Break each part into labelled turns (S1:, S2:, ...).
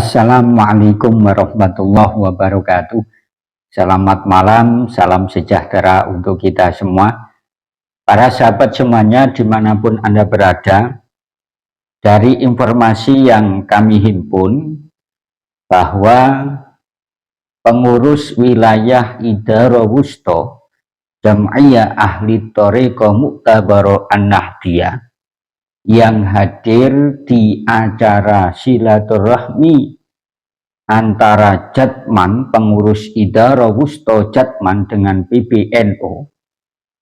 S1: Assalamualaikum warahmatullahi wabarakatuh. Selamat malam, salam sejahtera untuk kita semua. Para sahabat semuanya dimanapun Anda berada, dari informasi yang kami himpun bahwa pengurus wilayah Idara Wusto Jam'iyah Ahli Thariqah Mu'tabarah An-Nahdiyah yang hadir di acara silaturahmi antara Jatman, pengurus Idara Wusto Jatman dengan PBNU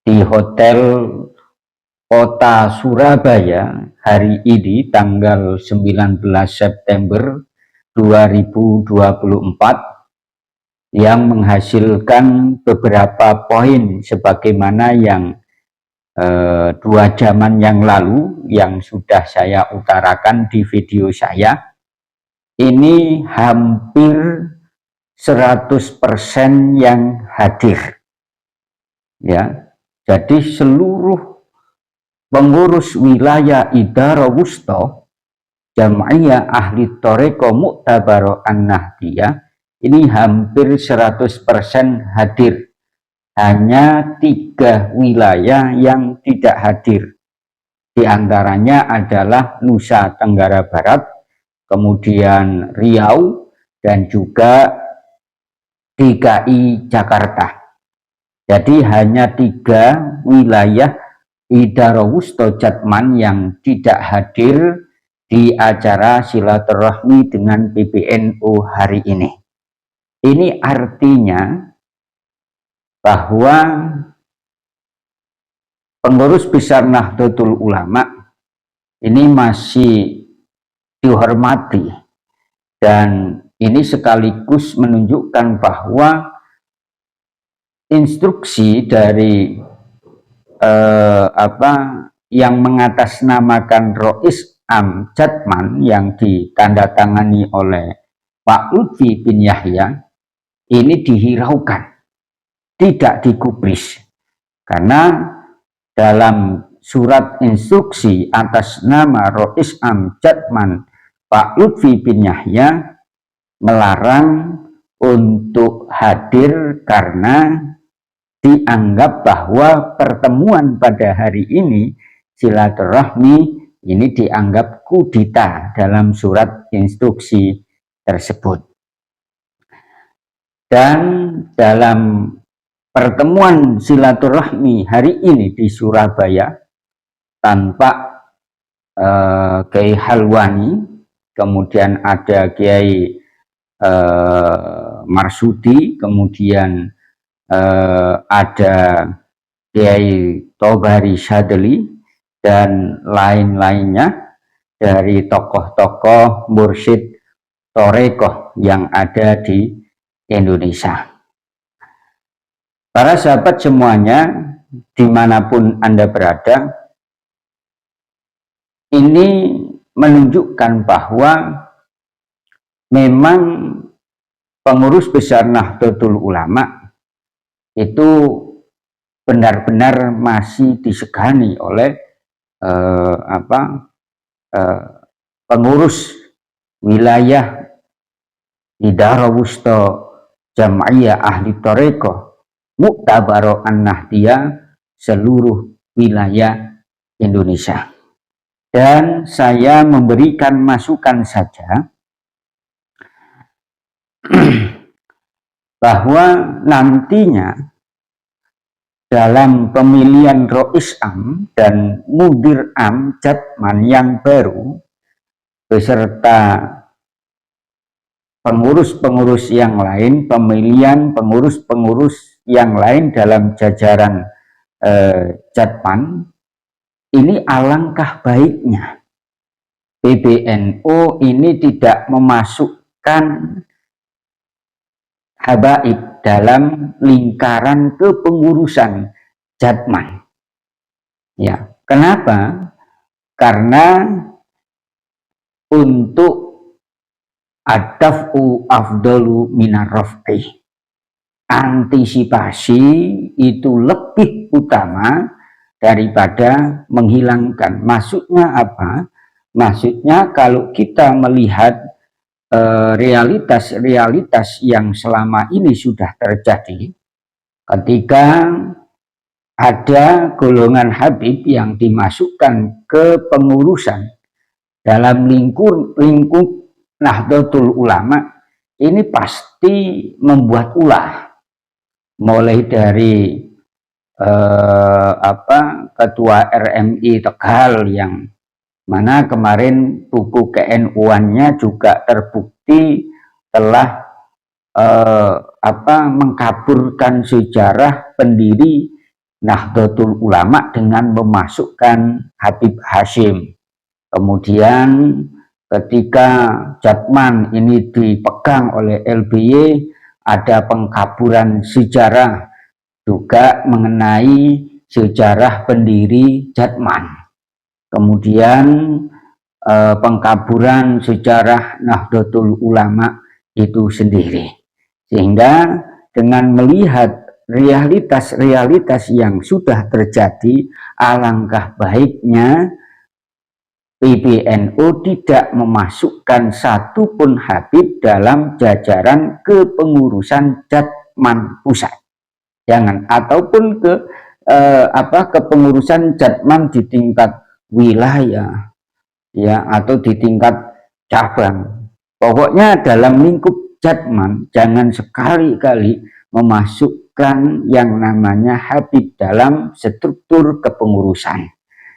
S1: di Hotel Kota Surabaya hari ini tanggal 19 September 2024 yang menghasilkan beberapa poin sebagaimana yang 2 jaman yang lalu yang sudah saya utarakan di video saya. Ini hampir 100% yang hadir ya. Jadi seluruh pengurus wilayah Idara Wusto Jam'iyah Ahli Thariqah Mu'tabarah An-Nahdiyah ini hampir 100% hadir. Hanya 3 wilayah yang tidak hadir. Di antaranya adalah Nusa Tenggara Barat, kemudian Riau, dan juga DKI Jakarta. Jadi hanya 3 wilayah Idara Wusto Jatman yang tidak hadir di acara silaturahmi dengan PBNU hari ini. Ini artinya bahwa pengurus besar Nahdlatul Ulama ini masih dihormati, dan ini sekaligus menunjukkan bahwa instruksi dari yang mengatasnamakan Rois Am Jatman yang ditandatangani oleh Pak Lutfi bin Yahya ini dihiraukan, tidak digubris, karena dalam surat instruksi atas nama Rois Am Jatman Pak Lutfi bin Yahya melarang untuk hadir karena dianggap bahwa pertemuan pada hari ini silaturahmi ini dianggap kudeta dalam surat instruksi tersebut. Dan dalam pertemuan silaturahmi hari ini di Surabaya tanpa Kiai Halwani, kemudian ada Kiai Marsudi, kemudian ada Kiai Tobari Syadli, dan lain-lainnya dari tokoh-tokoh mursyid Thariqah yang ada di Indonesia. Para sahabat semuanya dimanapun Anda berada, ini menunjukkan bahwa memang pengurus besar Nahdlatul Ulama itu benar-benar masih disegani oleh pengurus wilayah Idara Wusto Jam'iyah Ahli Thariqah Mu'tabarah An-Nahdiyah seluruh wilayah Indonesia. Dan saya memberikan masukan saja bahwa nantinya dalam pemilihan Rois Am dan Mudir Am Jatman yang baru beserta pengurus-pengurus yang lain, pemilihan pengurus-pengurus yang lain dalam jajaran Jatman, ini alangkah baiknya PBNU ini tidak memasukkan habaib dalam lingkaran kepengurusan Jatman. Ya, kenapa? Karena untuk ad-daf'u afdalu minar raf'i, antisipasi itu lebih utama daripada menghilangkan. Maksudnya apa? Maksudnya kalau kita melihat realitas-realitas yang selama ini sudah terjadi ketika ada golongan Habib yang dimasukkan ke pengurusan dalam lingkup Nahdlatul Ulama, ini pasti membuat ulah, mulai dari ketua RMI Tegal yang mana kemarin buku KNU-nya juga terbukti telah mengkaburkan sejarah pendiri Nahdlatul Ulama dengan memasukkan Habib Hashim. Kemudian ketika Jatman ini dipegang oleh LBY, ada pengkaburan sejarah juga mengenai sejarah pendiri Jatman. Kemudian pengkaburan sejarah Nahdlatul Ulama itu sendiri. Sehingga dengan melihat realitas-realitas yang sudah terjadi, alangkah baiknya PBNU tidak memasukkan satupun Habib dalam jajaran kepengurusan Jatman pusat. Jangan, ataupun ke kepengurusan Jatman di tingkat wilayah, ya, atau di tingkat cabang. Pokoknya dalam lingkup Jatman jangan sekali-kali memasukkan yang namanya Habib dalam struktur kepengurusan.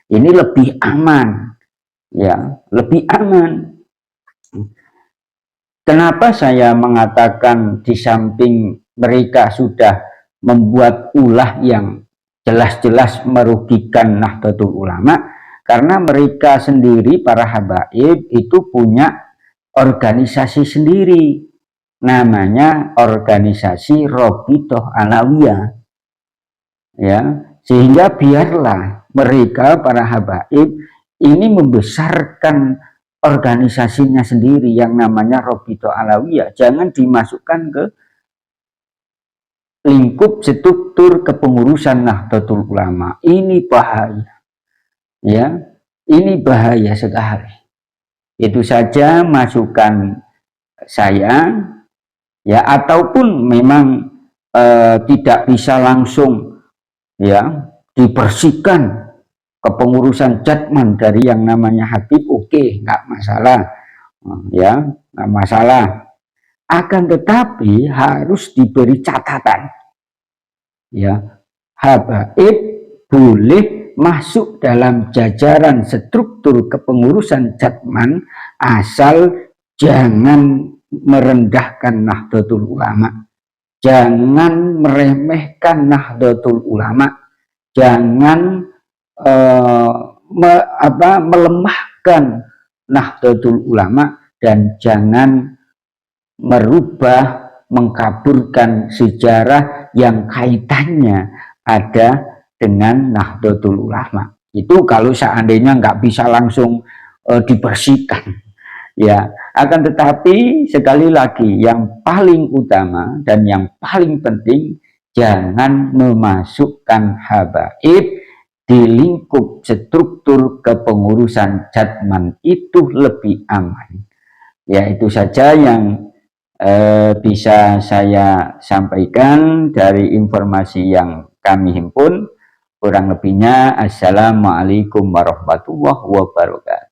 S1: Ini lebih aman, ya, lebih aman. Kenapa saya mengatakan di samping mereka sudah membuat ulah yang jelas-jelas merugikan Nahdlatul Ulama, karena mereka sendiri, para habaib itu punya organisasi sendiri, namanya organisasi Robitoh Alawiyah, ya. Sehingga biarlah mereka, para habaib ini membesarkan organisasinya sendiri yang namanya Robitoh Alawiyah, jangan dimasukkan ke lingkup struktur kepengurusan Nahdlatul Ulama. Ini bahaya, ya, ini bahaya sekali. Itu saja masukan saya, ya, ataupun memang tidak bisa langsung, ya, dibersihkan kepengurusan Jatman dari yang namanya Habib, oke, nggak masalah, ya, nggak masalah. Akan tetapi harus diberi catatan, ya, habaib boleh masuk dalam jajaran struktur kepengurusan Jatman asal jangan merendahkan Nahdlatul Ulama, jangan meremehkan Nahdlatul Ulama, jangan melemahkan Nahdlatul Ulama, dan jangan merubah, mengkaburkan sejarah yang kaitannya ada dengan Nahdlatul Ulama. Itu kalau seandainya nggak bisa langsung dibersihkan, ya. Akan tetapi sekali lagi yang paling utama dan yang paling penting, jangan memasukkan habaib di lingkup struktur kepengurusan Jatman, itu lebih aman. Ya, itu saja yang bisa saya sampaikan dari informasi yang kami himpun. Kurang lebihnya, assalamualaikum warahmatullahi wabarakatuh.